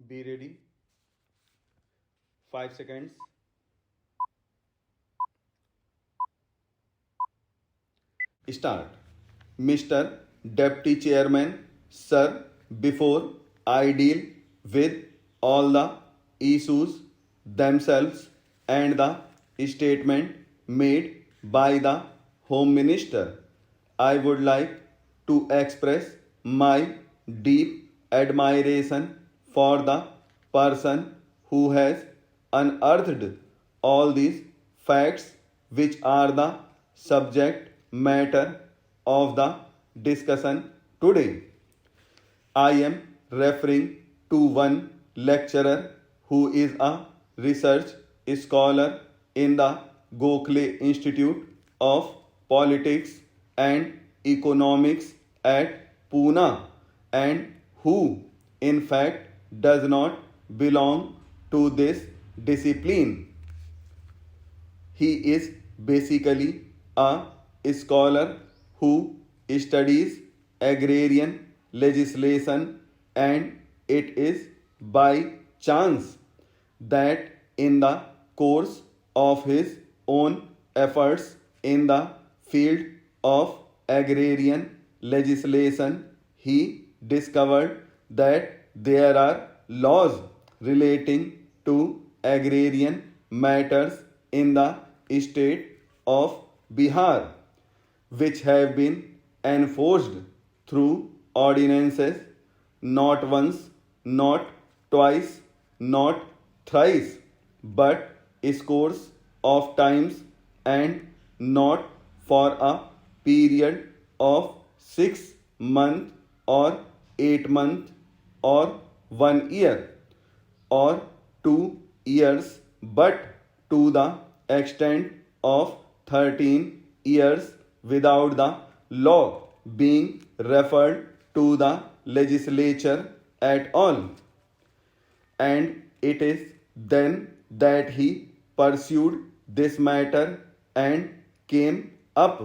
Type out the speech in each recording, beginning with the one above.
Be ready. 5 seconds. Start. Mr. Deputy Chairman, Sir, before I deal with all the issues themselves and the statement made by the Home Minister, I would like to express my deep admiration for the person who has unearthed all these facts which are the subject matter of the discussion today. I am referring to one lecturer who is a research scholar in the Gokhale Institute of Politics and Economics at Pune and who, in fact, does not belong to this discipline. He is basically a scholar who studies agrarian legislation, and it is by chance that in the course of his own efforts in the field of agrarian legislation, he discovered that there are laws relating to agrarian matters in the state of Bihar, which have been enforced through ordinances not once, not twice, not thrice, but scores of times, and not for a period of 6 months or 8 months or 1 year or 2 years, but to the extent of 13 years without the law being referred to the legislature at all. And it is then that he pursued this matter and came up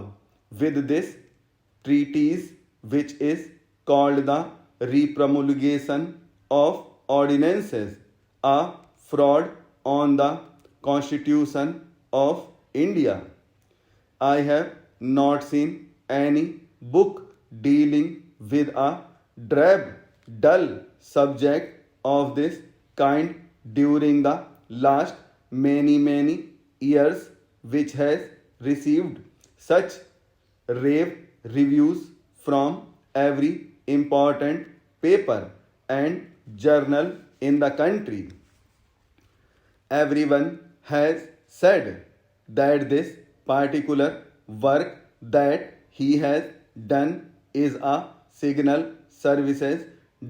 with this treatise, which is called the Repromulgation of Ordinances, a fraud on the Constitution of India. I have not seen any book dealing with a drab, dull subject of this kind during the last many years which has received such rave reviews from every important paper and journal in the country. Everyone has said that this particular work that he has done is a signal services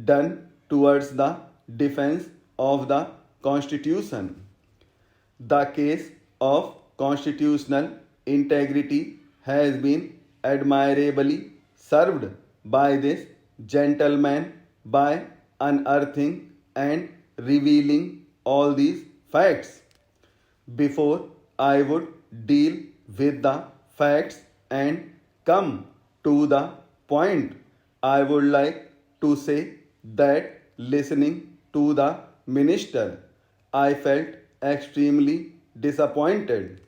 done towards the defense of the Constitution. The case of constitutional integrity has been admirably served by this gentleman by unearthing and revealing all these facts. Before I would deal with the facts and come to the point, I would like to say that listening to the minister, I felt extremely disappointed.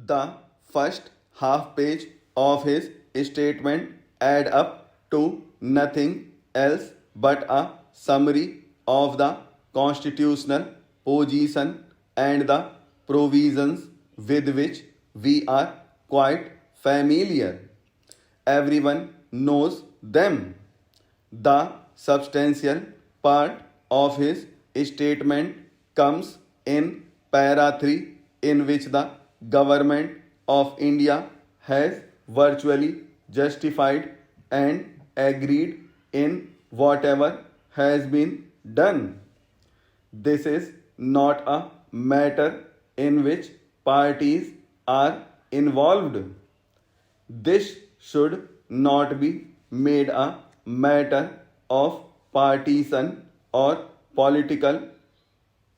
The first half page of his statement add up to nothing else but a summary of the constitutional position and the provisions with which we are quite familiar. Everyone knows them. The substantial part of his statement comes in para 3, in which the government of India has virtually justified and agreed in whatever has been done. This is not a matter in which parties are involved. This should not be made a matter of partisan or political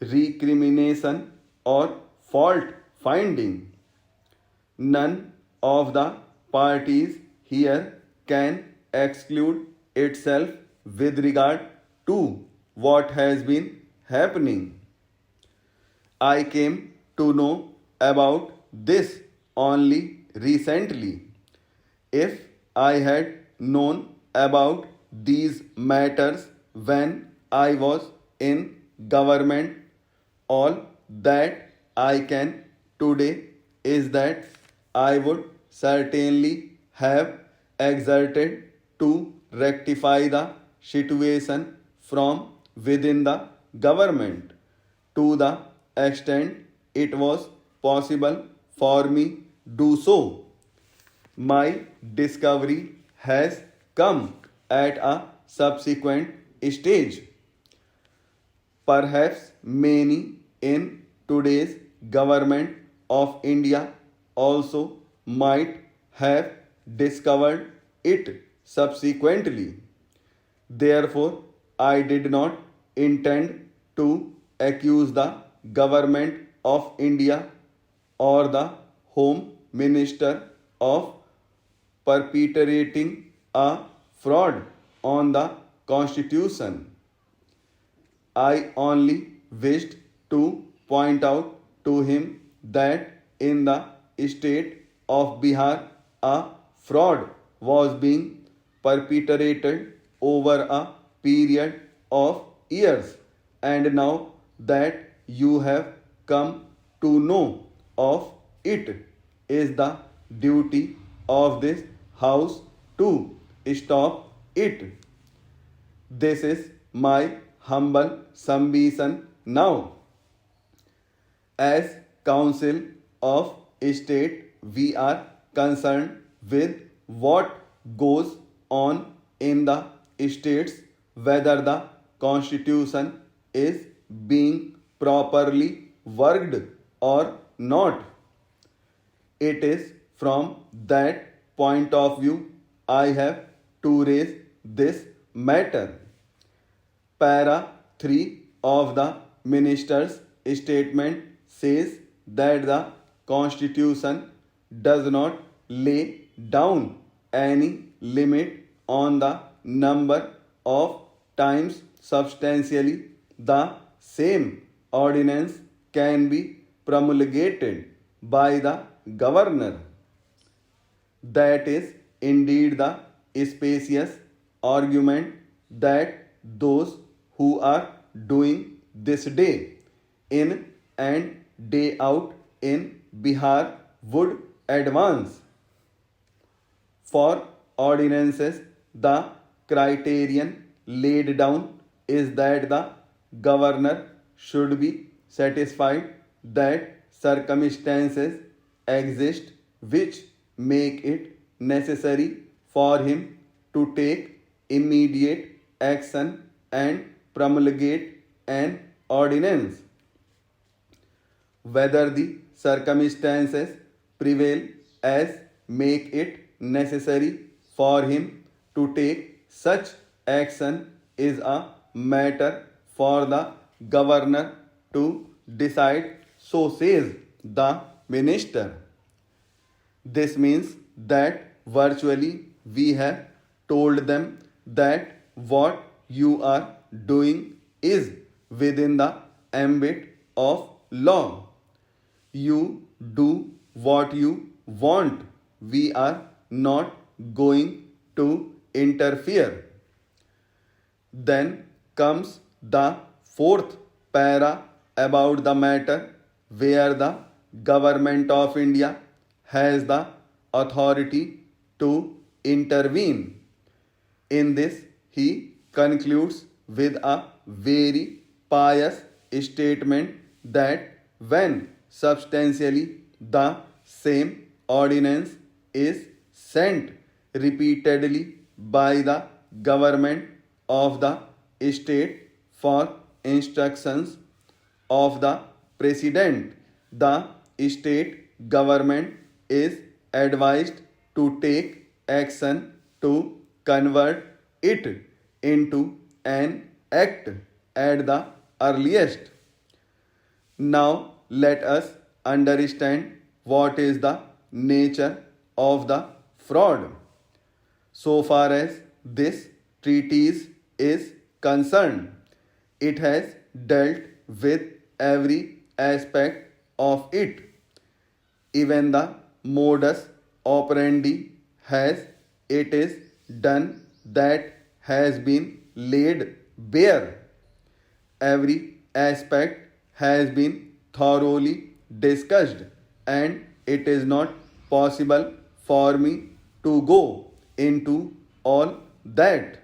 recrimination or fault finding. None of the parties here can exclude itself with regard to what has been happening. I came to know about this only recently. If I had known about these matters when I was in government, all that I can today is that I would certainly have exerted to rectify the situation from within the government to the extent it was possible for me do so. My discovery has come at a subsequent stage. Perhaps many in today's government of India also might have discovered it subsequently. Therefore, I did not intend to accuse the government of India or the Home Minister of perpetrating a fraud on the Constitution. I only wished to point out to him that in the state of Bihar a fraud was being perpetrated over a period of years, and now that you have come to know of it is the duty of this house to stop it. This is my humble submission now. As Council of State, we are concerned with what goes on in the states, whether the Constitution is being properly worked or not. It is from that point of view I have to raise this matter. Para 3 of the minister's statement says that the Constitution does not lay down any limit on the number of times substantially the same ordinance can be promulgated by the governor. That is indeed the specious argument that those who are doing this day in and day out in Bihar would advance. For ordinances, the criterion laid down is that the governor should be satisfied that circumstances exist which make it necessary for him to take immediate action and promulgate an ordinance. Whether the circumstances prevail as make it necessary for him to take such action is a matter for the governor to decide, so says the minister. This means that virtually we have told them that what you are doing is within the ambit of law. You do what you want. We are not going to interfere. Then comes the fourth para about the matter where the government of India has the authority to intervene. In this, he concludes with a very pious statement that when substantially the same ordinance is sent repeatedly by the government of the state for instructions of the president, the state government is advised to take action to convert it into an act at the earliest. Now let us understand what is the nature of the fraud. So far as this treatise is concerned, It has dealt with every aspect of it. Even the modus operandi has it is done that has been laid bare. Every aspect has been thoroughly discussed, and it is not possible for me to go into all that.